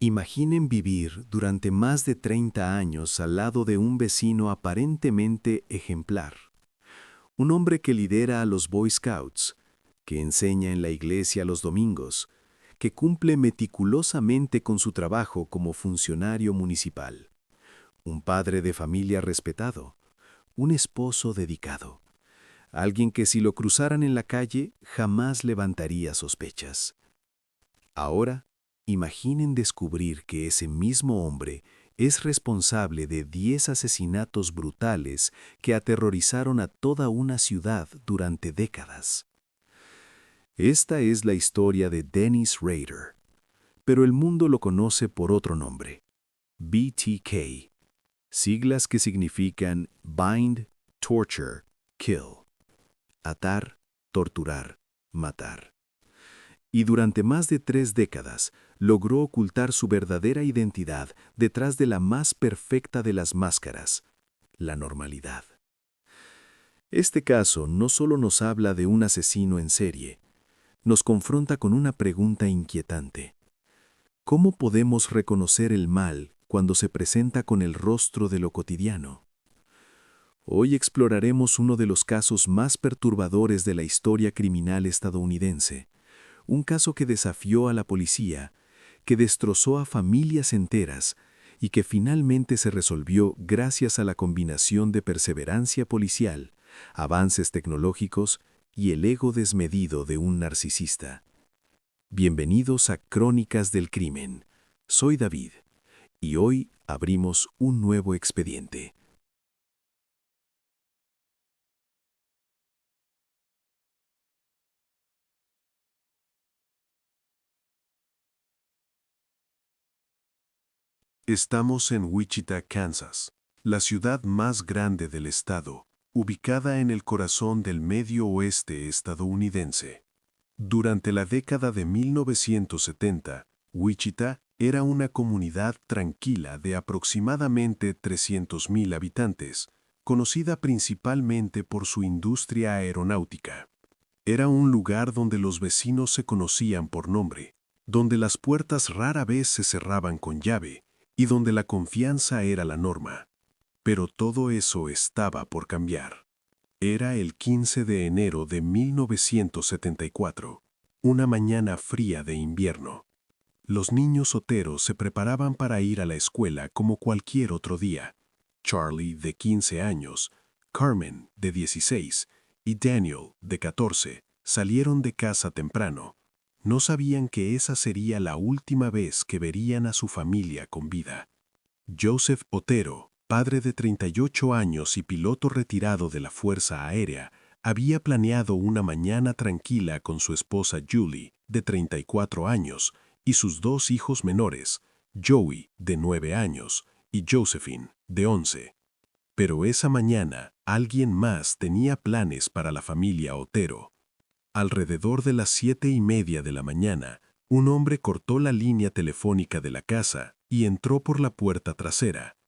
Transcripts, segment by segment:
Imaginen vivir durante más de 30 años al lado de un vecino aparentemente ejemplar. Un hombre que lidera a los Boy Scouts, que enseña en la iglesia los domingos, que cumple meticulosamente con su trabajo como funcionario municipal. Un padre de familia respetado, un esposo dedicado. Alguien que si lo cruzaran en la calle jamás levantaría sospechas. Ahora, imaginen descubrir que ese mismo hombre es responsable de 10 asesinatos brutales que aterrorizaron a toda una ciudad durante décadas. Esta es la historia de Dennis Rader, pero el mundo lo conoce por otro nombre, BTK, siglas que significan Bind, Torture, Kill, atar, torturar, matar. Y durante más de 3 décadas logró ocultar su verdadera identidad detrás de la más perfecta de las máscaras, la normalidad. Este caso no solo nos habla de un asesino en serie, nos confronta con una pregunta inquietante. ¿Cómo podemos reconocer el mal cuando se presenta con el rostro de lo cotidiano? Hoy exploraremos uno de los casos más perturbadores de la historia criminal estadounidense. Un caso que desafió a la policía, que destrozó a familias enteras y que finalmente se resolvió gracias a la combinación de perseverancia policial, avances tecnológicos y el ego desmedido de un narcisista. Bienvenidos a Crónicas del Crimen. Soy David y hoy abrimos un nuevo expediente. Estamos en Wichita, Kansas, la ciudad más grande del estado, ubicada en el corazón del medio oeste estadounidense. Durante la década de 1970, Wichita era una comunidad tranquila de aproximadamente 300,000 habitantes, conocida principalmente por su industria aeronáutica. Era un lugar donde los vecinos se conocían por nombre, donde las puertas rara vez se cerraban con llave, y donde la confianza era la norma. Pero todo eso estaba por cambiar. Era el 15 de enero de 1974, una mañana fría de invierno. Los niños Otero se preparaban para ir a la escuela como cualquier otro día. Charlie, de 15 años, Carmen, de 16, y Daniel, de 14, salieron de casa temprano. No sabían que esa sería la última vez que verían a su familia con vida. Joseph Otero, padre de 38 años y piloto retirado de la Fuerza Aérea, había planeado una mañana tranquila con su esposa Julie, de 34 años, y sus 2 hijos menores, Joey, de 9 años, y Josephine, de 11. Pero esa mañana, alguien más tenía planes para la familia Otero. Alrededor de las 7:30 de la mañana, un hombre cortó la línea telefónica de la casa y entró por la puerta trasera.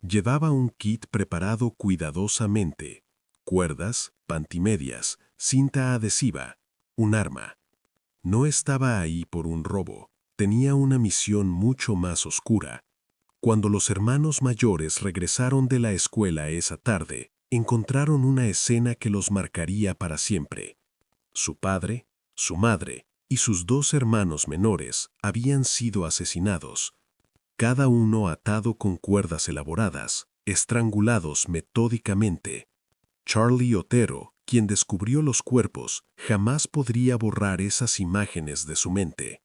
Llevaba un kit preparado cuidadosamente: cuerdas, pantimedias, cinta adhesiva, un arma. No estaba ahí por un robo, tenía una misión mucho más oscura. Cuando los hermanos mayores regresaron de la escuela esa tarde, encontraron una escena que los marcaría para siempre. Su padre, su madre y sus 2 hermanos menores habían sido asesinados, cada uno atado con cuerdas elaboradas, estrangulados metódicamente. Charlie Otero, quien descubrió los cuerpos, jamás podría borrar esas imágenes de su mente.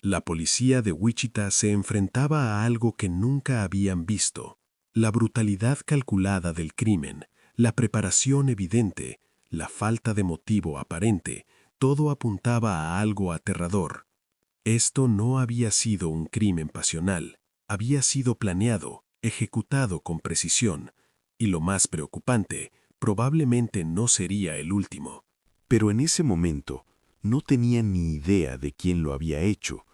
La policía de Wichita se enfrentaba a algo que nunca habían visto: la brutalidad calculada del crimen, la preparación evidente, la falta de motivo aparente, todo apuntaba a algo aterrador. Esto no había sido un crimen pasional, había sido planeado, ejecutado con precisión, y lo más preocupante, probablemente no sería el último. Pero en ese momento no tenían ni idea de quién lo había hecho,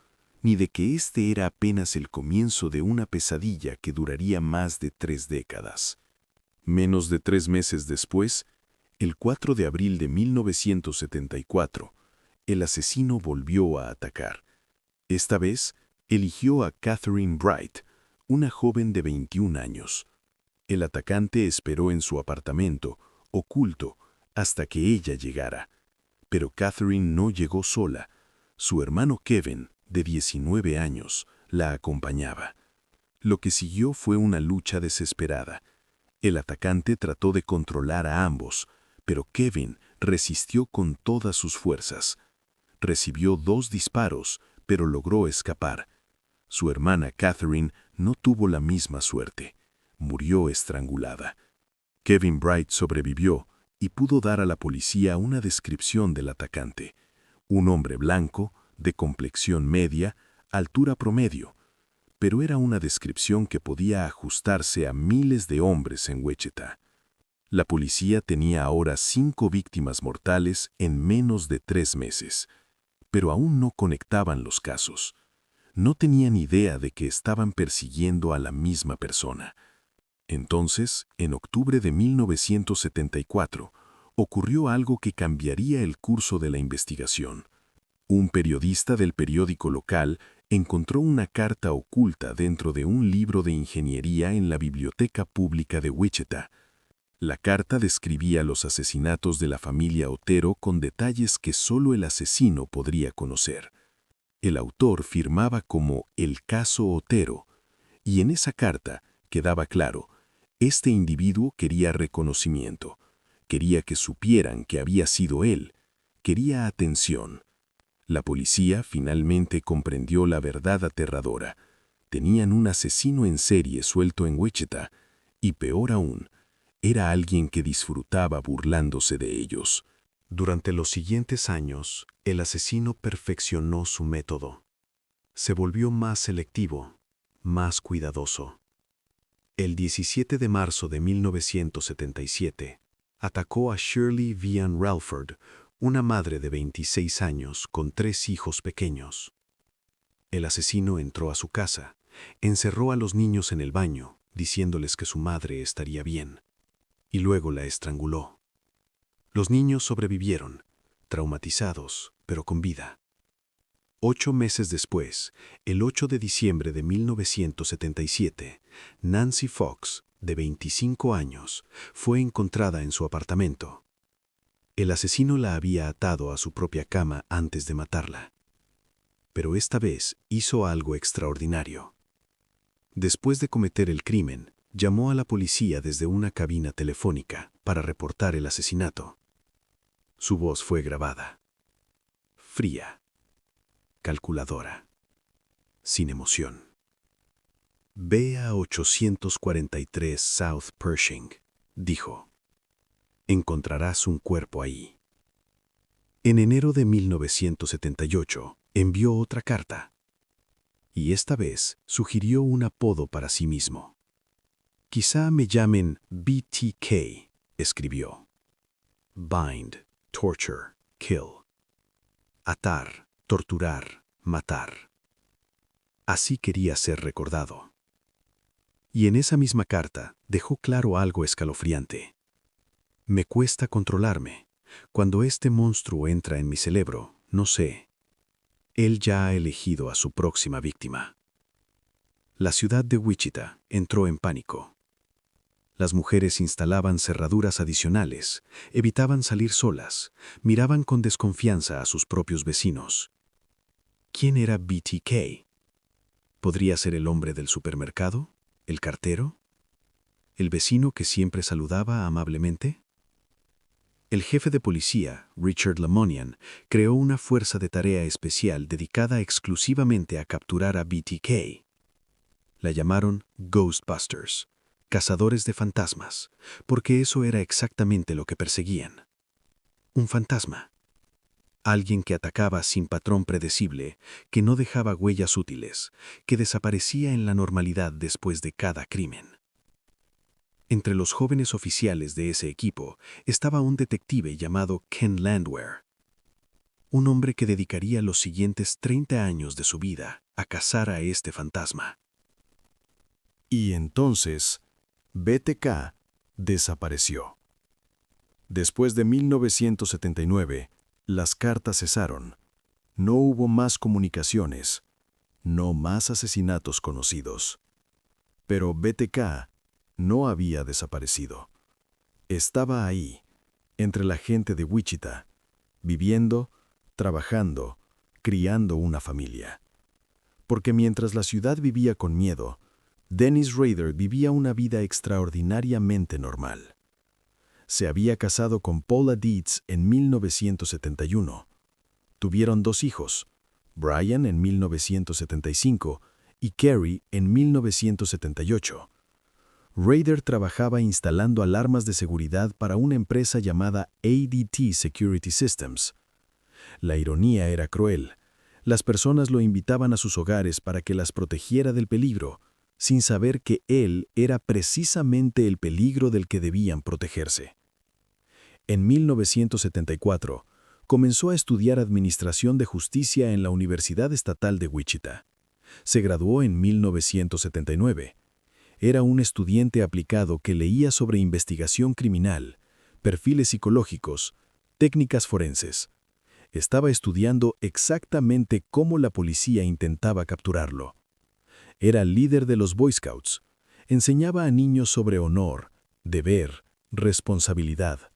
ni de que este era apenas el comienzo de una pesadilla que duraría más de 3 décadas. Menos de 3 meses después, el 4 de abril de 1974, el asesino volvió a atacar. Esta vez, Eligió a Catherine Bright, una joven de 21 años. El atacante esperó en su apartamento, oculto, hasta que ella llegara. Pero Catherine no llegó sola. Su hermano Kevin, de 19 años, la acompañaba. Lo que siguió fue una lucha desesperada. El atacante trató de controlar a ambos, pero Kevin resistió con todas sus fuerzas. Recibió 2 disparos, pero logró escapar. Su hermana Catherine no tuvo la misma suerte. Murió estrangulada. Kevin Bright sobrevivió y pudo dar a la policía una descripción del atacante. Un hombre blanco, de complexión media, altura promedio. Pero era una descripción que podía ajustarse a miles de hombres en Wichita. La policía tenía ahora 5 víctimas mortales en menos de 3 meses, pero aún no conectaban los casos. No tenían idea de que estaban persiguiendo a la misma persona. Entonces, en octubre de 1974, ocurrió algo que cambiaría el curso de la investigación. Un periodista del periódico local encontró una carta oculta dentro de un libro de ingeniería en la biblioteca pública de Wichita. La carta describía los asesinatos de la familia Otero con detalles que solo el asesino podría conocer. El autor firmaba como el caso Otero, y en esa carta quedaba claro, este individuo quería reconocimiento, quería que supieran que había sido él, quería atención. La policía finalmente comprendió la verdad aterradora. Tenían un asesino en serie suelto en Wichita, y peor aún, era alguien que disfrutaba burlándose de ellos. Durante los siguientes años, el asesino perfeccionó su método. Se volvió más selectivo, más cuidadoso. El 17 de marzo de 1977, atacó a Shirley Vian Ralford, una madre de 26 años con 3 hijos pequeños. El asesino entró a su casa, encerró a los niños en el baño, diciéndoles que su madre estaría bien, y luego la estranguló. Los niños sobrevivieron, traumatizados, pero con vida. 8 meses después, el 8 de diciembre de 1977, Nancy Fox, de 25 años, fue encontrada en su apartamento. El asesino la había atado a su propia cama antes de matarla. Pero esta vez hizo algo extraordinario. Después de cometer el crimen, llamó a la policía desde una cabina telefónica para reportar el asesinato. Su voz fue grabada. Fría. Calculadora. Sin emoción. «Ve a 843 South Pershing», dijo. «Encontrarás un cuerpo ahí». En enero de 1978, envió otra carta. Y esta vez sugirió un apodo para sí mismo. «Quizá me llamen BTK», escribió. Bind, torture, kill. Atar, torturar, matar. Así quería ser recordado. Y en esa misma carta dejó claro algo escalofriante. «Me cuesta controlarme. Cuando este monstruo entra en mi cerebro, no sé. Él ya ha elegido a su próxima víctima». La ciudad de Wichita entró en pánico. Las mujeres instalaban cerraduras adicionales, evitaban salir solas, miraban con desconfianza a sus propios vecinos. ¿Quién era BTK? ¿Podría ser el hombre del supermercado? ¿El cartero? ¿El vecino que siempre saludaba amablemente? El jefe de policía, Richard Lemonian, creó una fuerza de tarea especial dedicada exclusivamente a capturar a BTK. La llamaron Ghostbusters, cazadores de fantasmas, porque eso era exactamente lo que perseguían. Un fantasma. Alguien que atacaba sin patrón predecible, que no dejaba huellas útiles, que desaparecía en la normalidad después de cada crimen. Entre los jóvenes oficiales de ese equipo estaba un detective llamado Ken Landwehr, un hombre que dedicaría los siguientes 30 años de su vida a cazar a este fantasma. Y entonces, BTK desapareció. Después de 1979, las cartas cesaron. No hubo más comunicaciones. no más asesinatos conocidos. Pero BTK no había desaparecido. Estaba ahí, entre la gente de Wichita, viviendo, trabajando, criando una familia. Porque mientras la ciudad vivía con miedo, Dennis Rader vivía una vida extraordinariamente normal. Se había casado con Paula Dietz en 1971. Tuvieron 2 hijos, Brian en 1975 y Carrie en 1978. Rader trabajaba instalando alarmas de seguridad para una empresa llamada ADT Security Systems. La ironía era cruel. Las personas lo invitaban a sus hogares para que las protegiera del peligro, sin saber que él era precisamente el peligro del que debían protegerse. En 1974, comenzó a estudiar Administración de Justicia en la Universidad Estatal de Wichita. Se graduó en 1979. Era un estudiante aplicado que leía sobre investigación criminal, perfiles psicológicos, técnicas forenses. Estaba estudiando exactamente cómo la policía intentaba capturarlo. Era líder de los Boy Scouts. Enseñaba a niños sobre honor, deber, responsabilidad.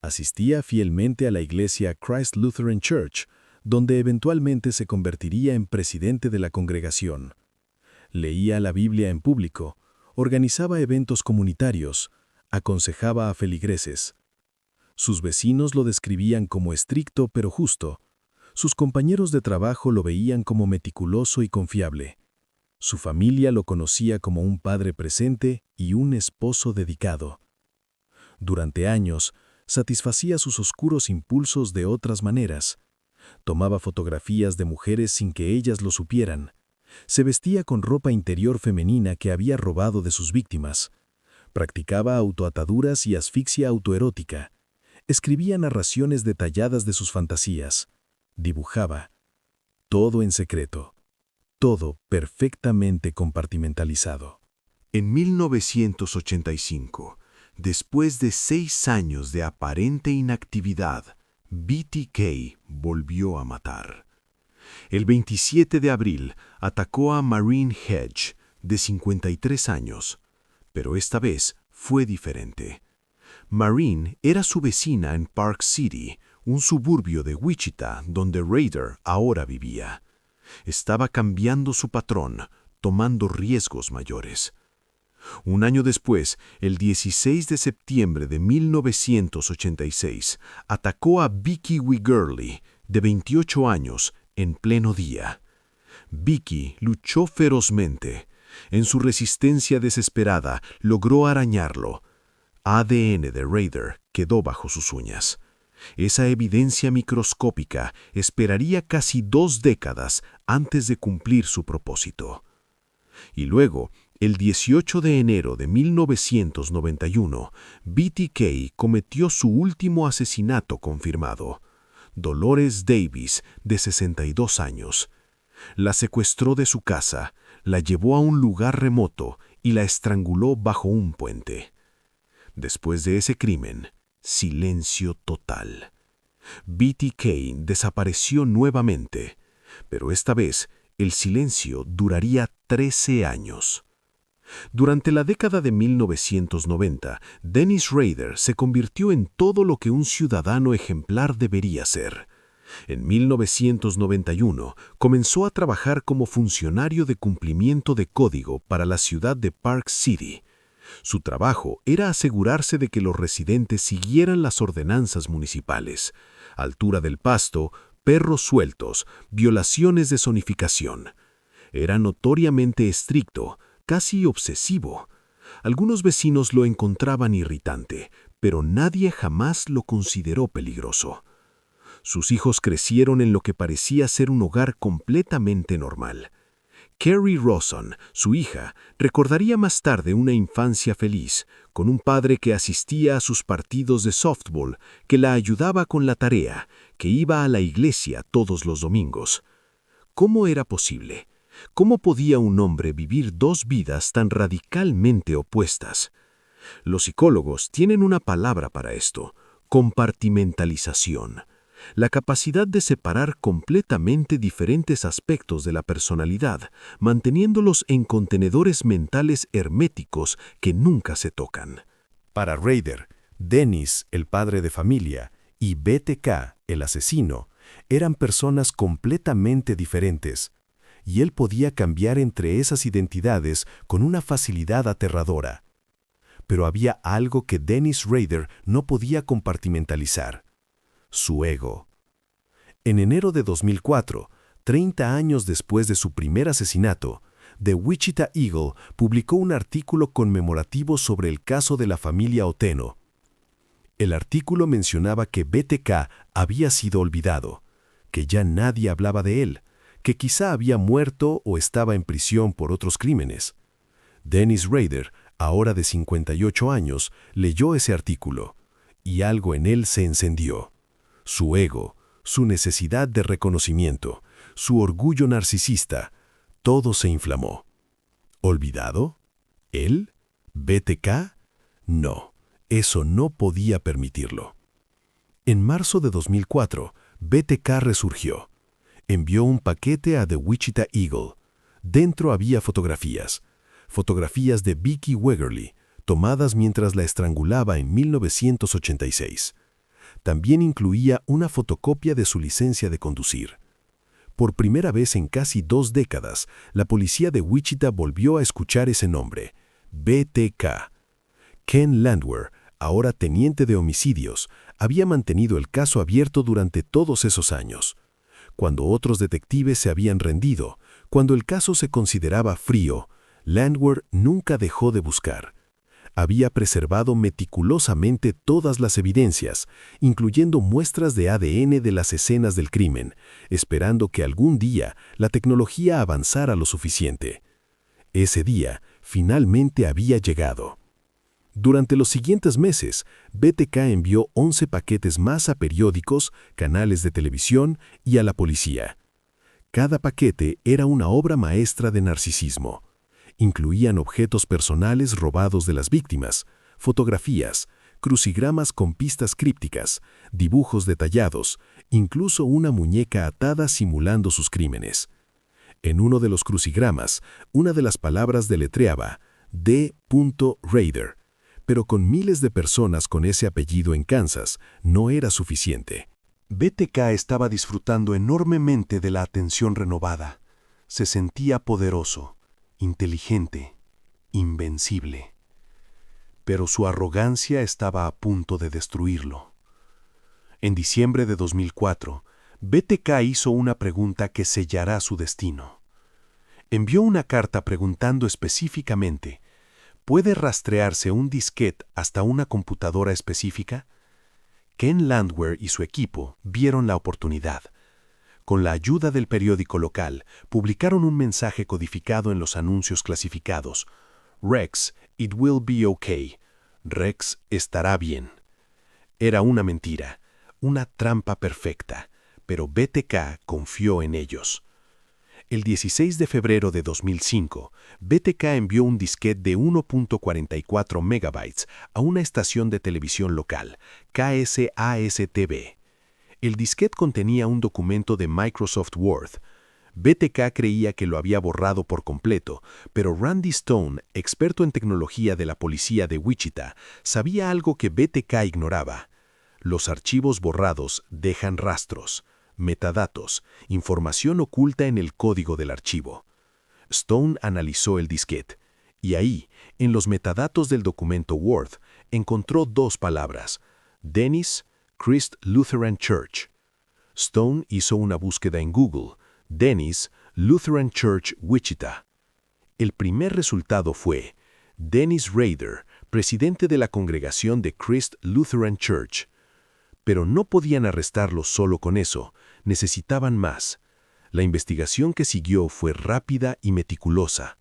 Asistía fielmente a la iglesia Christ Lutheran Church, donde eventualmente se convertiría en presidente de la congregación. Leía la Biblia en público, organizaba eventos comunitarios, aconsejaba a feligreses. Sus vecinos lo describían como estricto pero justo. Sus compañeros de trabajo lo veían como meticuloso y confiable. Su familia lo conocía como un padre presente y un esposo dedicado. Durante años, satisfacía sus oscuros impulsos de otras maneras. Tomaba fotografías de mujeres sin que ellas lo supieran. Se vestía con ropa interior femenina que había robado de sus víctimas. Practicaba autoataduras y asfixia autoerótica. Escribía narraciones detalladas de sus fantasías. Dibujaba. Todo en secreto. Todo perfectamente compartimentalizado. En 1985, después de 6 años de aparente inactividad, BTK volvió a matar. El 27 de abril atacó a Maureen Hedge, de 53 años, pero esta vez fue diferente. Maureen era su vecina en Park City, un suburbio de Wichita donde Rader ahora vivía. Estaba cambiando su patrón, tomando riesgos mayores. Un año después, el 16 de septiembre de 1986, atacó a Vicky Wigurley, de 28 años, en pleno día. Vicky luchó ferozmente. En su resistencia desesperada, logró arañarlo. ADN de Rader quedó bajo sus uñas. Esa evidencia microscópica esperaría casi 2 décadas antes de cumplir su propósito. Y luego, el 18 de enero de 1991, BTK cometió su último asesinato confirmado. Dolores Davis, de 62 años. La secuestró de su casa, la llevó a un lugar remoto y la estranguló bajo un puente. Después de ese crimen, silencio total. BTK desapareció nuevamente, pero esta vez el silencio duraría 13 años. Durante la década de 1990, Dennis Rader se convirtió en todo lo que un ciudadano ejemplar debería ser. En 1991, comenzó a trabajar como funcionario de cumplimiento de código para la ciudad de Park City. Su trabajo era asegurarse de que los residentes siguieran las ordenanzas municipales: altura del pasto, perros sueltos, violaciones de zonificación. Era notoriamente estricto, casi obsesivo. Algunos vecinos lo encontraban irritante, pero nadie jamás lo consideró peligroso. Sus hijos crecieron en lo que parecía ser un hogar completamente normal. Carrie Rawson, su hija, recordaría más tarde una infancia feliz, con un padre que asistía a sus partidos de softball, que la ayudaba con la tarea, que iba a la iglesia todos los domingos. ¿Cómo era posible? ¿Cómo podía un hombre vivir 2 vidas tan radicalmente opuestas? Los psicólogos tienen una palabra para esto: compartimentalización. la capacidad de separar completamente diferentes aspectos de la personalidad, manteniéndolos en contenedores mentales herméticos que nunca se tocan. Para Rader, Dennis, el padre de familia, y BTK, el asesino, eran personas completamente diferentes, y él podía cambiar entre esas identidades con una facilidad aterradora. Pero había algo que Dennis Rader no podía compartimentalizar: su ego. En enero de 2004, 30 años después de su primer asesinato, The Wichita Eagle publicó un artículo conmemorativo sobre el caso de la familia Oteno. El artículo mencionaba que BTK había sido olvidado, que ya nadie hablaba de él, que quizá había muerto o estaba en prisión por otros crímenes. Dennis Rader, ahora de 58 años, leyó ese artículo, y algo en él se encendió. Su ego, su necesidad de reconocimiento, su orgullo narcisista, todo se inflamó. ¿Olvidado? ¿Él? ¿BTK? No, eso no podía permitirlo. En marzo de 2004, BTK resurgió. Envió un paquete a The Wichita Eagle. Dentro había fotografías de Vicky Wegerly, tomadas mientras la estrangulaba en 1986. También incluía una fotocopia de su licencia de conducir. Por primera vez en casi 2 décadas, la policía de Wichita volvió a escuchar ese nombre: BTK. Ken Landwehr, ahora teniente de homicidios, había mantenido el caso abierto durante todos esos años. Cuando otros detectives se habían rendido, cuando el caso se consideraba frío, Landwehr nunca dejó de buscar. Había preservado meticulosamente todas las evidencias, incluyendo muestras de ADN de las escenas del crimen, esperando que algún día la tecnología avanzara lo suficiente. Ese día finalmente había llegado. Durante los siguientes meses, BTK envió 11 paquetes más a periódicos, canales de televisión y a la policía. Cada paquete era una obra maestra de narcisismo. Incluían objetos personales robados de las víctimas, fotografías, crucigramas con pistas crípticas, dibujos detallados, incluso una muñeca atada simulando sus crímenes. En uno de los crucigramas, una de las palabras deletreaba D. Rader, pero con miles de personas con ese apellido en Kansas no era suficiente. BTK estaba disfrutando enormemente de la atención renovada. Se sentía poderoso, inteligente, invencible. Pero su arrogancia estaba a punto de destruirlo. En diciembre de 2004, BTK hizo una pregunta que sellará su destino. Envió una carta preguntando específicamente: ¿puede rastrearse un disquete hasta una computadora específica? Ken Landwehr y su equipo vieron la oportunidad. Con la ayuda del periódico local, publicaron un mensaje codificado en los anuncios clasificados: Rex, it will be okay. Rex estará bien. Era una mentira, una trampa perfecta, pero BTK confió en ellos. El 16 de febrero de 2005, BTK envió un disquete de 1.44 megabytes a una estación de televisión local, KSAS-TV. El disquete contenía un documento de Microsoft Word. BTK creía que lo había borrado por completo, pero Randy Stone, experto en tecnología de la policía de Wichita, sabía algo que BTK ignoraba. Los archivos borrados dejan rastros, metadatos, información oculta en el código del archivo. Stone analizó el disquete, y ahí, en los metadatos del documento Word, encontró 2 palabras: Dennis, Christ Lutheran Church. Stone hizo una búsqueda en Google: Dennis, Lutheran Church, Wichita. El primer resultado fue Dennis Rader, presidente de la congregación de Christ Lutheran Church. Pero no podían arrestarlo solo con eso, necesitaban más. La investigación que siguió fue rápida y meticulosa.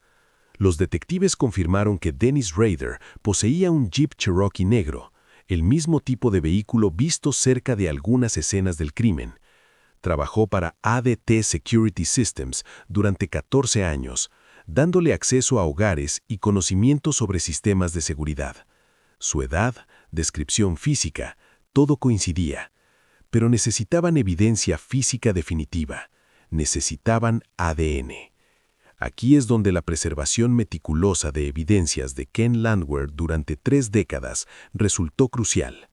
Los detectives confirmaron que Dennis Rader poseía un Jeep Cherokee negro, el mismo tipo de vehículo visto cerca de algunas escenas del crimen. Trabajó para ADT Security Systems durante 14 años, dándole acceso a hogares y conocimiento sobre sistemas de seguridad. Su edad, descripción física, todo coincidía. pero necesitaban evidencia física definitiva. Necesitaban ADN. Aquí es donde la preservación meticulosa de evidencias de Ken Landwehr durante 3 décadas resultó crucial.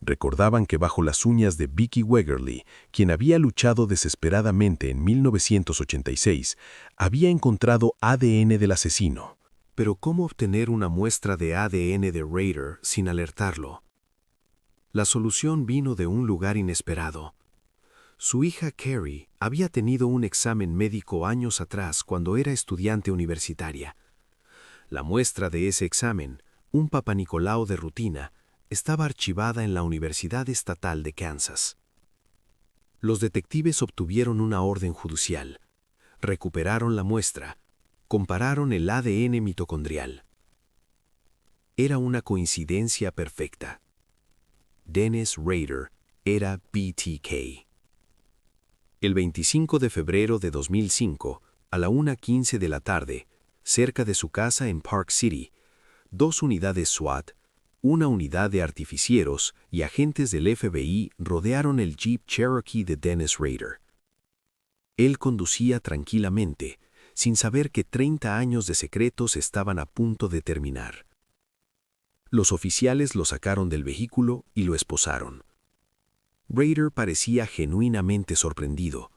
Recordaban que bajo las uñas de Vicky Wegerle, quien había luchado desesperadamente en 1986, había encontrado ADN del asesino. Pero ¿cómo obtener una muestra de ADN de Rader sin alertarlo? La solución vino de un lugar inesperado. Su hija Carrie había tenido un examen médico años atrás cuando era estudiante universitaria. La muestra de ese examen, un Papanicolau de rutina, estaba archivada en la Universidad Estatal de Kansas. Los detectives obtuvieron una orden judicial, recuperaron la muestra, compararon el ADN mitocondrial. Era una coincidencia perfecta. Dennis Rader era BTK. El 25 de febrero de 2005, a la 1:15 de la tarde, cerca de su casa en Park City, 2 unidades SWAT, una unidad de artificieros y agentes del FBI rodearon el Jeep Cherokee de Dennis Rader. Él conducía tranquilamente, sin saber que 30 años de secretos estaban a punto de terminar. Los oficiales lo sacaron del vehículo y lo esposaron. Rader parecía genuinamente sorprendido.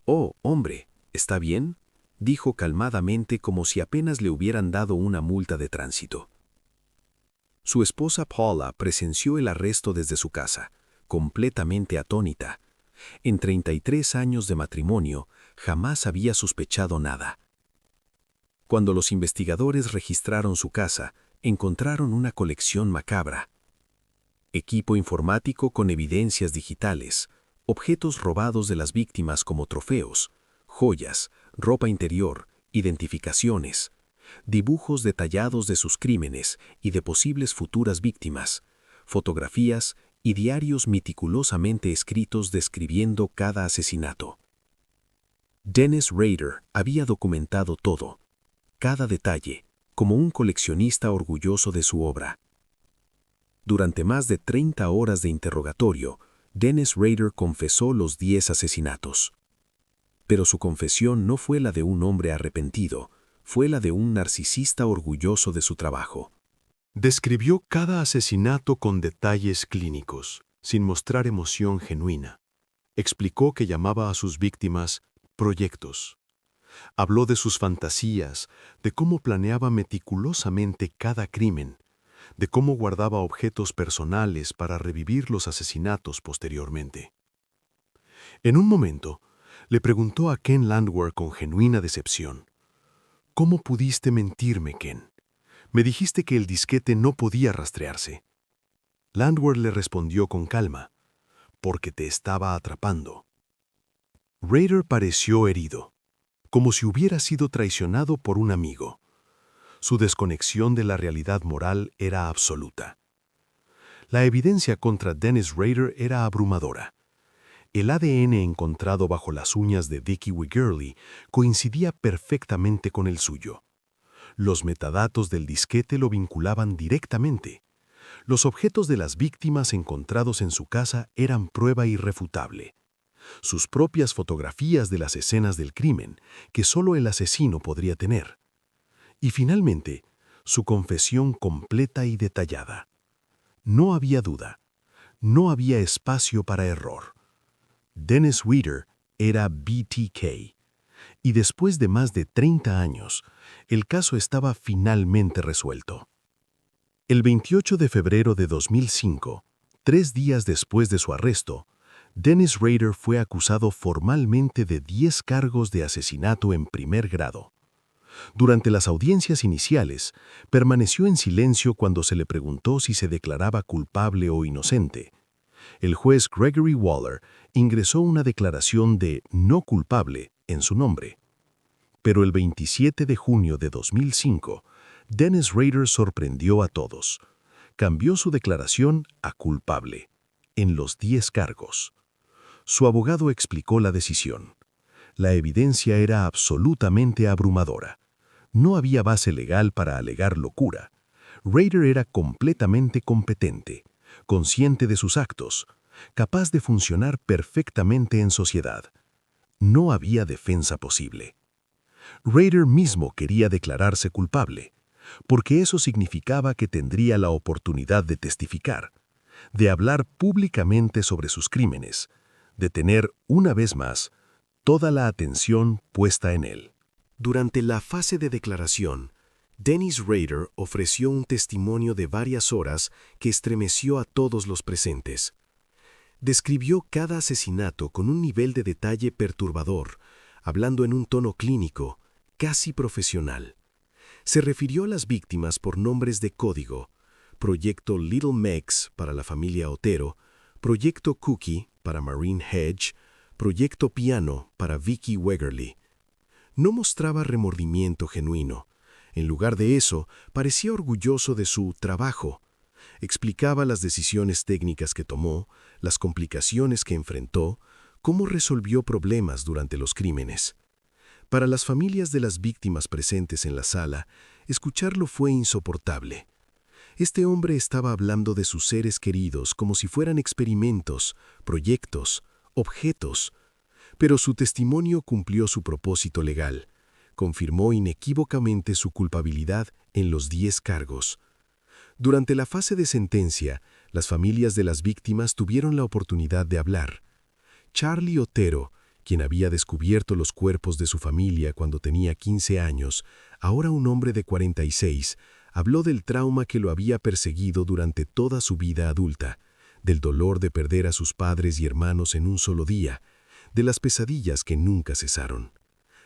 «Oh, hombre, ¿está bien?», dijo calmadamente como si apenas le hubieran dado una multa de tránsito. Su esposa Paula presenció el arresto desde su casa, completamente atónita. En 33 años de matrimonio, jamás había sospechado nada. Cuando los investigadores registraron su casa, encontraron una colección macabra. Equipo informático con evidencias digitales, objetos robados de las víctimas como trofeos, joyas, ropa interior, identificaciones, dibujos detallados de sus crímenes y de posibles futuras víctimas, fotografías y diarios meticulosamente escritos describiendo cada asesinato. Dennis Rader había documentado todo, cada detalle, como un coleccionista orgulloso de su obra. Durante más de 30 horas de interrogatorio, Dennis Rader confesó los 10 asesinatos. Pero su confesión no fue la de un hombre arrepentido, fue la de un narcisista orgulloso de su trabajo. Describió cada asesinato con detalles clínicos, sin mostrar emoción genuina. Explicó que llamaba a sus víctimas proyectos. Habló de sus fantasías, de cómo planeaba meticulosamente cada crimen, de cómo guardaba objetos personales para revivir los asesinatos posteriormente. En un momento, le preguntó a Ken Landwehr con genuina decepción: «¿Cómo pudiste mentirme, Ken? Me dijiste que el disquete no podía rastrearse». Landwehr le respondió con calma: «Porque te estaba atrapando». Rader pareció herido, como si hubiera sido traicionado por un amigo. Su desconexión de la realidad moral era absoluta. La evidencia contra Dennis Rader era abrumadora. El ADN encontrado bajo las uñas de Vicky Wegerle coincidía perfectamente con el suyo. Los metadatos del disquete lo vinculaban directamente. Los objetos de las víctimas encontrados en su casa eran prueba irrefutable. Sus propias fotografías de las escenas del crimen, que solo el asesino podría tener. Y finalmente, su confesión completa y detallada. No había duda. No había espacio para error. Dennis Rader era BTK. Y después de más de 30 años, el caso estaba finalmente resuelto. El 28 de febrero de 2005, 3 días después de su arresto, Dennis Rader fue acusado formalmente de 10 cargos de asesinato en primer grado. Durante las audiencias iniciales, permaneció en silencio cuando se le preguntó si se declaraba culpable o inocente. El juez Gregory Waller ingresó una declaración de no culpable en su nombre. Pero el 27 de junio de 2005, Dennis Rader sorprendió a todos. Cambió su declaración a culpable, en los 10 cargos. Su abogado explicó la decisión. La evidencia era absolutamente abrumadora. No había base legal para alegar locura. Rader era completamente competente, consciente de sus actos. capaz de funcionar perfectamente en sociedad. No había defensa posible. Rader mismo quería declararse culpable, porque eso significaba que tendría la oportunidad de testificar, de hablar públicamente sobre sus crímenes, de tener, una vez más, toda la atención puesta en él. Durante la fase de declaración, Dennis Rader ofreció un testimonio de varias horas que estremeció a todos los presentes. Describió cada asesinato con un nivel de detalle perturbador, hablando en un tono clínico, casi profesional. Se refirió a las víctimas por nombres de código: Proyecto Little Megs para la familia Otero, Proyecto Cookie para Maureen Hedge, Proyecto Piano para Vicky Wegerly. No mostraba remordimiento genuino. En lugar de eso, parecía orgulloso de su trabajo. Explicaba las decisiones técnicas que tomó, las complicaciones que enfrentó, cómo resolvió problemas durante los crímenes. Para las familias de las víctimas presentes en la sala, escucharlo fue insoportable. Este hombre estaba hablando de sus seres queridos como si fueran experimentos, proyectos, objetos. Pero su testimonio cumplió su propósito legal. Confirmó inequívocamente su culpabilidad en los 10 cargos. Durante la fase de sentencia, las familias de las víctimas tuvieron la oportunidad de hablar. Charlie Otero, quien había descubierto los cuerpos de su familia cuando tenía 15 años, ahora un hombre de 46, habló del trauma que lo había perseguido durante toda su vida adulta, del dolor de perder a sus padres y hermanos en un solo día, de las pesadillas que nunca cesaron.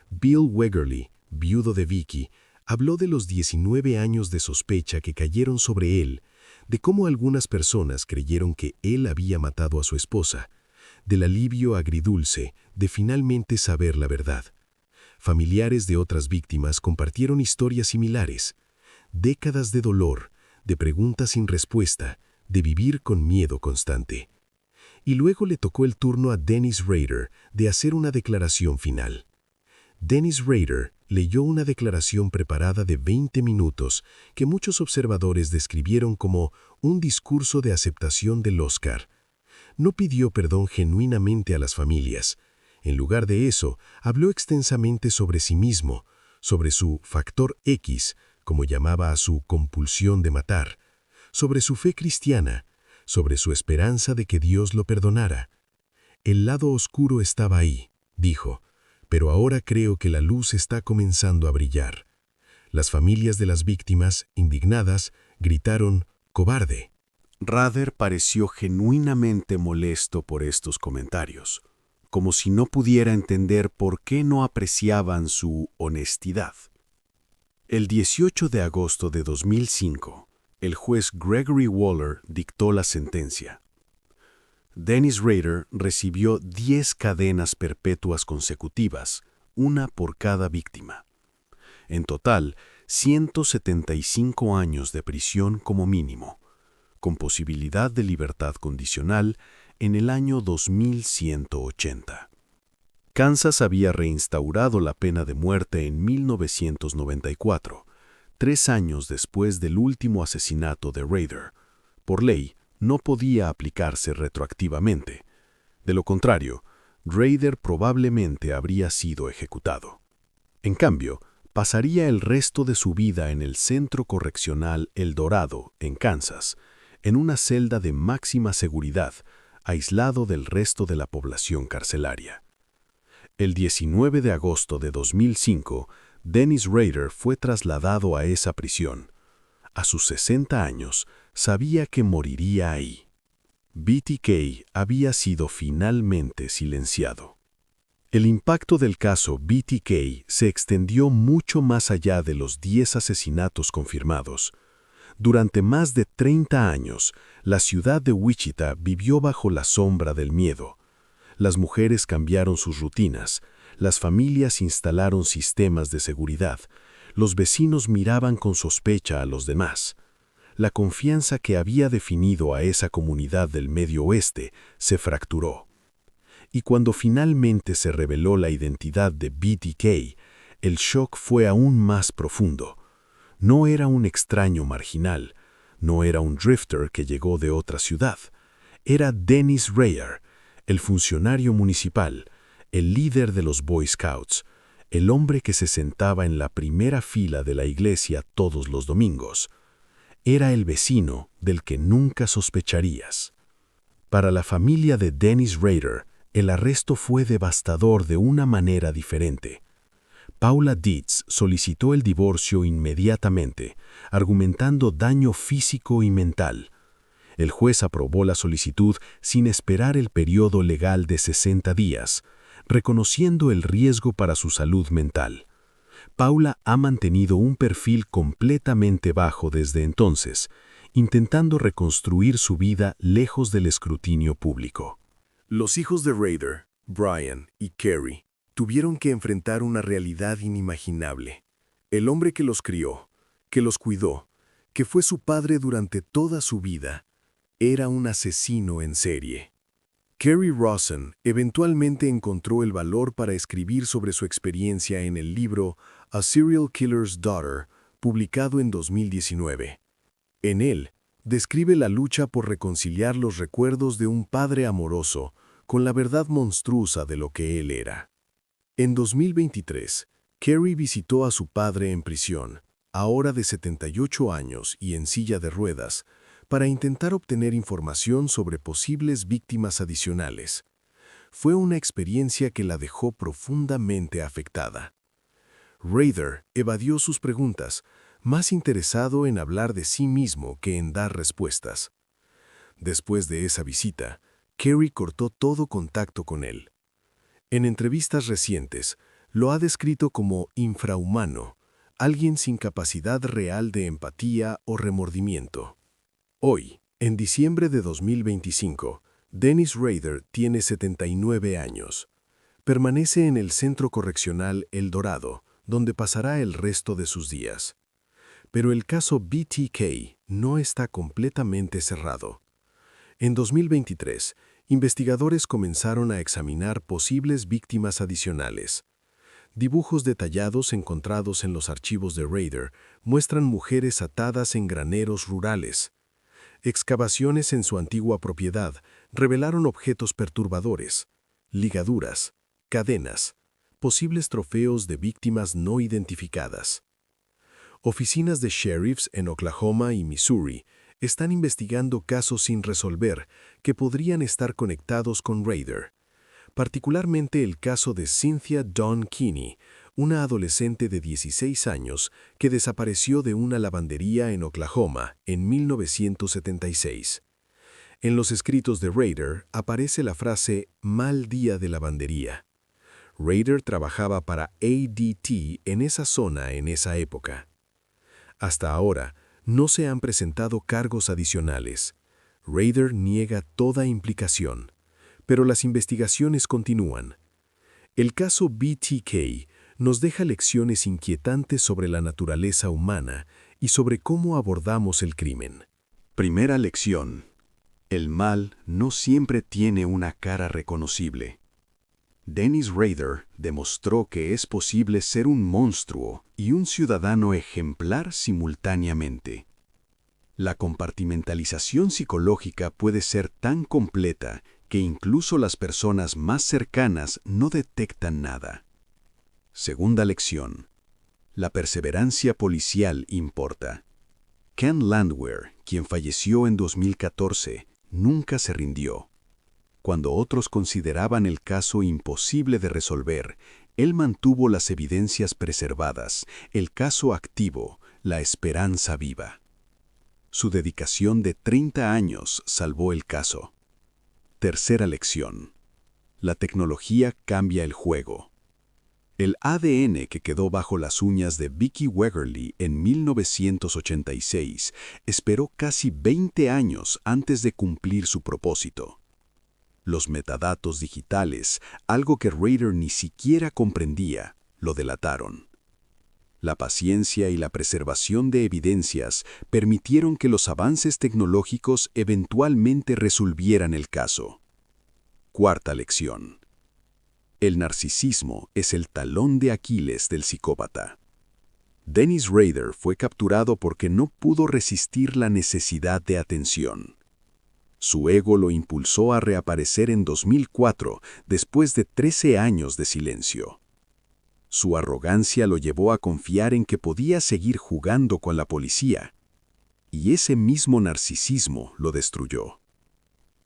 Bill Wegerly, viudo de Vicky, habló de los 19 años de sospecha que cayeron sobre él, de cómo algunas personas creyeron que él había matado a su esposa, del alivio agridulce de finalmente saber la verdad. Familiares de otras víctimas compartieron historias similares, décadas de dolor, de preguntas sin respuesta, de vivir con miedo constante. Y luego le tocó el turno a Dennis Rader de hacer una declaración final. Dennis Rader leyó una declaración preparada de 20 minutos que muchos observadores describieron como un discurso de aceptación del Oscar. No pidió perdón genuinamente a las familias. En lugar de eso, habló extensamente sobre sí mismo, sobre su factor X, como llamaba a su compulsión de matar, sobre su fe cristiana, sobre su esperanza de que Dios lo perdonara. El lado oscuro estaba ahí, dijo, pero ahora creo que la luz está comenzando a brillar. Las familias de las víctimas, indignadas, gritaron, «¡Cobarde!». Rader pareció genuinamente molesto por estos comentarios, como si no pudiera entender por qué no apreciaban su honestidad. El 18 de agosto de 2005, el juez Gregory Waller dictó la sentencia. Dennis Rader recibió 10 cadenas perpetuas consecutivas, una por cada víctima. En total, 175 años de prisión como mínimo, con posibilidad de libertad condicional en el año 2180. Kansas había reinstaurado la pena de muerte en 1994, 3 años después del último asesinato de Rader. Por ley, no podía aplicarse retroactivamente. De lo contrario, Rader probablemente habría sido ejecutado. En cambio, pasaría el resto de su vida en el Centro Correccional El Dorado, en Kansas, en una celda de máxima seguridad, aislado del resto de la población carcelaria. El 19 de agosto de 2005, Dennis Rader fue trasladado a esa prisión. A sus 60 años, sabía que moriría ahí. BTK había sido finalmente silenciado. El impacto del caso BTK se extendió mucho más allá de los 10 asesinatos confirmados. Durante más de 30 años, la ciudad de Wichita vivió bajo la sombra del miedo. Las mujeres cambiaron sus rutinas, las familias instalaron sistemas de seguridad, los vecinos miraban con sospecha a los demás. La confianza que había definido a esa comunidad del Medio Oeste se fracturó. Y cuando finalmente se reveló la identidad de BTK, el shock fue aún más profundo. No era un extraño marginal, no era un drifter que llegó de otra ciudad. era Dennis Rader, el funcionario municipal, el líder de los Boy Scouts, el hombre que se sentaba en la primera fila de la iglesia todos los domingos. Era el vecino del que nunca sospecharías. Para la familia de Dennis Rader, el arresto fue devastador de una manera diferente. Paula Dietz solicitó el divorcio inmediatamente, argumentando daño físico y mental. El juez aprobó la solicitud sin esperar el periodo legal de 60 días, reconociendo el riesgo para su salud mental. Paula ha mantenido un perfil completamente bajo desde entonces, intentando reconstruir su vida lejos del escrutinio público. Los hijos de Rader, Brian y Carrie, tuvieron que enfrentar una realidad inimaginable. El hombre que los crió, que los cuidó, que fue su padre durante toda su vida, era un asesino en serie. Carrie Rosen eventualmente encontró el valor para escribir sobre su experiencia en el libro A Serial Killer's Daughter, publicado en 2019. En él, describe la lucha por reconciliar los recuerdos de un padre amoroso con la verdad monstruosa de lo que él era. En 2023, Carrie visitó a su padre en prisión, ahora de 78 años y en silla de ruedas, para intentar obtener información sobre posibles víctimas adicionales. Fue una experiencia que la dejó profundamente afectada. Rader evadió sus preguntas, más interesado en hablar de sí mismo que en dar respuestas. Después de esa visita, Carrie cortó todo contacto con él. En entrevistas recientes, lo ha descrito como infrahumano, alguien sin capacidad real de empatía o remordimiento. Hoy, en diciembre de 2025, Dennis Rader tiene 79 años. Permanece en el Centro Correccional El Dorado, donde pasará el resto de sus días. Pero el caso BTK no está completamente cerrado. En 2023, investigadores comenzaron a examinar posibles víctimas adicionales. Dibujos detallados encontrados en los archivos de Rader muestran mujeres atadas en graneros rurales. Excavaciones en su antigua propiedad revelaron objetos perturbadores, ligaduras, cadenas, posibles trofeos de víctimas no identificadas. Oficinas de sheriffs en Oklahoma y Missouri están investigando casos sin resolver que podrían estar conectados con Rader, particularmente el caso de Cynthia Dawn Kinney, una adolescente de 16 años que desapareció de una lavandería en Oklahoma en 1976. En los escritos de Rader aparece la frase «mal día de lavandería». Rader trabajaba para ADT en esa zona en esa época. Hasta ahora, no se han presentado cargos adicionales. Rader niega toda implicación, pero las investigaciones continúan. El caso BTK nos deja lecciones inquietantes sobre la naturaleza humana y sobre cómo abordamos el crimen. Primera lección. El mal no siempre tiene una cara reconocible. Dennis Rader demostró que es posible ser un monstruo y un ciudadano ejemplar simultáneamente. La compartimentalización psicológica puede ser tan completa que incluso las personas más cercanas no detectan nada. Segunda lección. La perseverancia policial importa. Ken Landwehr, quien falleció en 2014, nunca se rindió. Cuando otros consideraban el caso imposible de resolver, él mantuvo las evidencias preservadas, el caso activo, la esperanza viva. Su dedicación de 30 años salvó el caso. Tercera lección. La tecnología cambia el juego. El ADN que quedó bajo las uñas de Vicki Wegerle en 1986 esperó casi 20 años antes de cumplir su propósito. Los metadatos digitales, algo que Rader ni siquiera comprendía, lo delataron. La paciencia y la preservación de evidencias permitieron que los avances tecnológicos eventualmente resolvieran el caso. Cuarta lección. El narcisismo es el talón de Aquiles del psicópata. Dennis Rader fue capturado porque no pudo resistir la necesidad de atención. Su ego lo impulsó a reaparecer en 2004, después de 13 años de silencio. Su arrogancia lo llevó a confiar en que podía seguir jugando con la policía, y ese mismo narcisismo lo destruyó.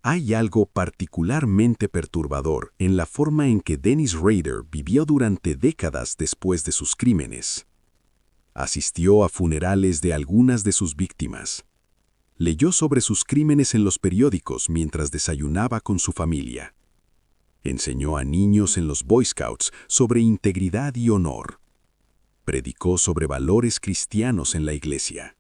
Hay algo particularmente perturbador en la forma en que Dennis Rader vivió durante décadas después de sus crímenes. Asistió a funerales de algunas de sus víctimas. Leyó sobre sus crímenes en los periódicos mientras desayunaba con su familia. Enseñó a niños en los Boy Scouts sobre integridad y honor. Predicó sobre valores cristianos en la iglesia.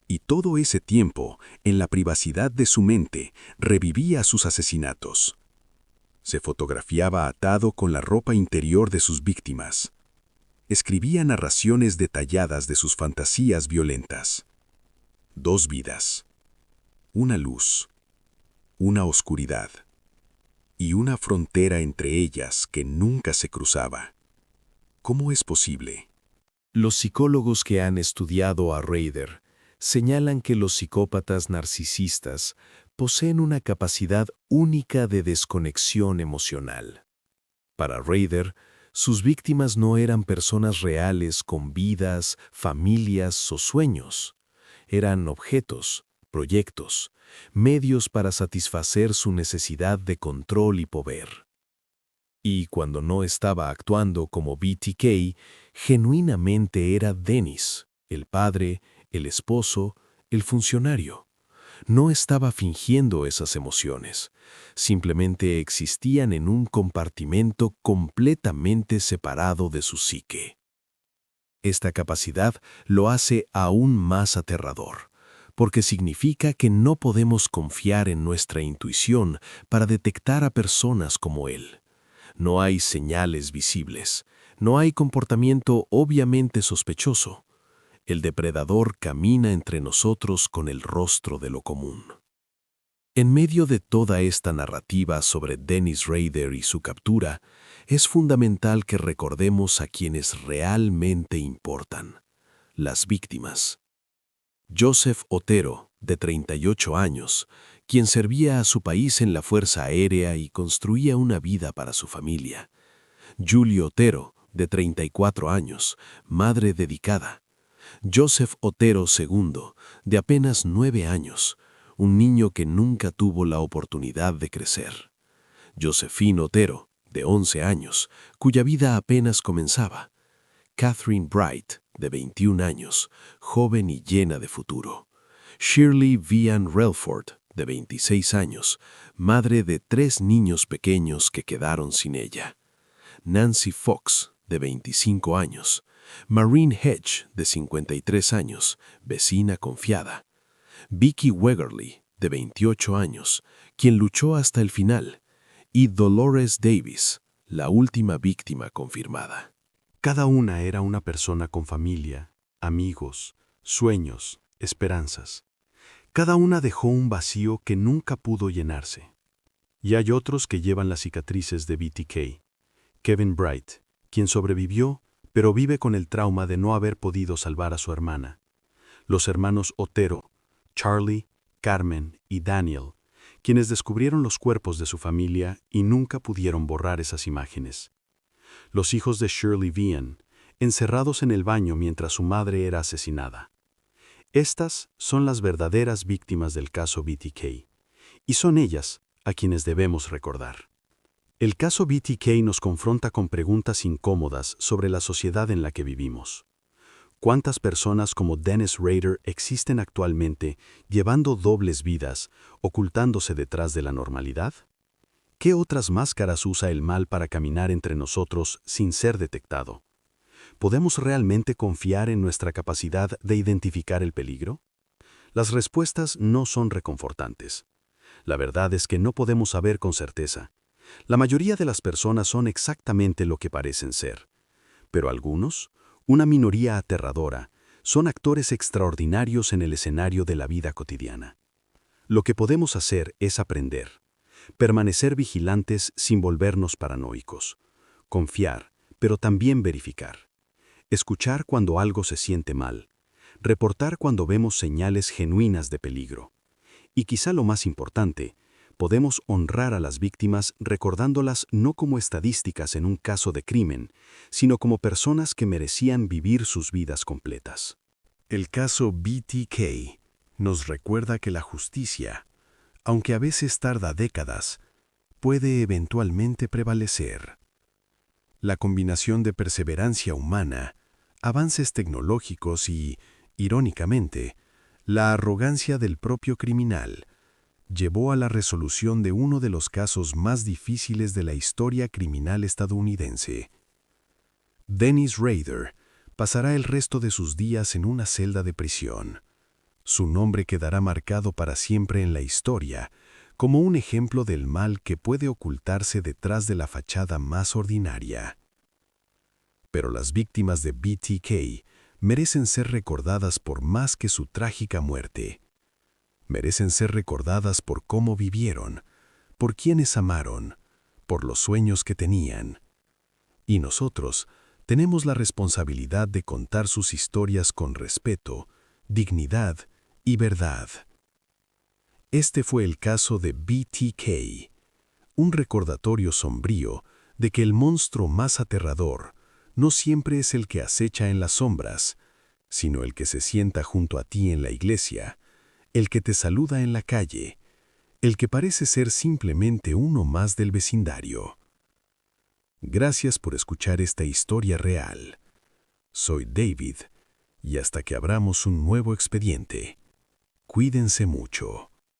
Y todo ese tiempo, en la privacidad de su mente, revivía sus asesinatos. Se fotografiaba atado con la ropa interior de sus víctimas. Escribía narraciones detalladas de sus fantasías violentas. 2 vidas. Una luz. Una oscuridad. Y una frontera entre ellas que nunca se cruzaba. ¿Cómo es posible? Los psicólogos que han estudiado a Rader señalan que los psicópatas narcisistas poseen una capacidad única de desconexión emocional. Para Rader, sus víctimas no eran personas reales con vidas, familias o sueños. Eran objetos, proyectos, medios para satisfacer su necesidad de control y poder. Y cuando no estaba actuando como BTK, genuinamente era Dennis, el padre, el esposo, el funcionario. No estaba fingiendo esas emociones, simplemente existían en un compartimento completamente separado de su psique. Esta capacidad lo hace aún más aterrador, porque significa que no podemos confiar en nuestra intuición para detectar a personas como él. No hay señales visibles, no hay comportamiento obviamente sospechoso. El depredador camina entre nosotros con el rostro de lo común. En medio de toda esta narrativa sobre Dennis Rader y su captura, es fundamental que recordemos a quienes realmente importan, las víctimas. Joseph Otero, de 38 años, quien servía a su país en la Fuerza Aérea y construía una vida para su familia. Julie Otero, de 34 años, madre dedicada. Joseph Otero II, de apenas 9 años, un niño que nunca tuvo la oportunidad de crecer. Josephine Otero, de 11 años, cuya vida apenas comenzaba. Catherine Bright, de 21 años, joven y llena de futuro. Shirley Vian Relford, de 26 años, madre de 3 niños pequeños que quedaron sin ella. Nancy Fox, de 25 años. Maureen Hedge, de 53 años, vecina confiada. Vicky Wegerly, de 28 años, quien luchó hasta el final. Y Dolores Davis, la última víctima confirmada. Cada una era una persona con familia, amigos, sueños, esperanzas. Cada una dejó un vacío que nunca pudo llenarse. Y hay otros que llevan las cicatrices de BTK. Kevin Bright, quien sobrevivió, pero vive con el trauma de no haber podido salvar a su hermana. Los hermanos Otero, Charlie, Carmen y Daniel, quienes descubrieron los cuerpos de su familia y nunca pudieron borrar esas imágenes. Los hijos de Shirley Vian, encerrados en el baño mientras su madre era asesinada. Estas son las verdaderas víctimas del caso BTK, y son ellas a quienes debemos recordar. El caso BTK nos confronta con preguntas incómodas sobre la sociedad en la que vivimos. ¿Cuántas personas como Dennis Rader existen actualmente llevando dobles vidas, ocultándose detrás de la normalidad? ¿Qué otras máscaras usa el mal para caminar entre nosotros sin ser detectado? ¿Podemos realmente confiar en nuestra capacidad de identificar el peligro? Las respuestas no son reconfortantes. La verdad es que no podemos saber con certeza. La mayoría de las personas son exactamente lo que parecen ser. Pero algunos, una minoría aterradora, son actores extraordinarios en el escenario de la vida cotidiana. Lo que podemos hacer es aprender, permanecer vigilantes sin volvernos paranoicos, confiar, pero también verificar, escuchar cuando algo se siente mal, reportar cuando vemos señales genuinas de peligro, Y quizá lo más importante, podemos honrar a las víctimas recordándolas no como estadísticas en un caso de crimen, sino como personas que merecían vivir sus vidas completas. El caso BTK nos recuerda que la justicia, aunque a veces tarda décadas, puede eventualmente prevalecer. La combinación de perseverancia humana, avances tecnológicos y, irónicamente, la arrogancia del propio criminal llevó a la resolución de uno de los casos más difíciles de la historia criminal estadounidense. Dennis Rader pasará el resto de sus días en una celda de prisión. Su nombre quedará marcado para siempre en la historia como un ejemplo del mal que puede ocultarse detrás de la fachada más ordinaria. Pero las víctimas de BTK merecen ser recordadas por más que su trágica muerte. Merecen ser recordadas por cómo vivieron, por quienes amaron, por los sueños que tenían. Y nosotros tenemos la responsabilidad de contar sus historias con respeto, dignidad y verdad. Este fue el caso de BTK, un recordatorio sombrío de que el monstruo más aterrador no siempre es el que acecha en las sombras, sino el que se sienta junto a ti en la iglesia, el que te saluda en la calle, el que parece ser simplemente uno más del vecindario. Gracias por escuchar esta historia real. Soy David, y hasta que abramos un nuevo expediente, cuídense mucho.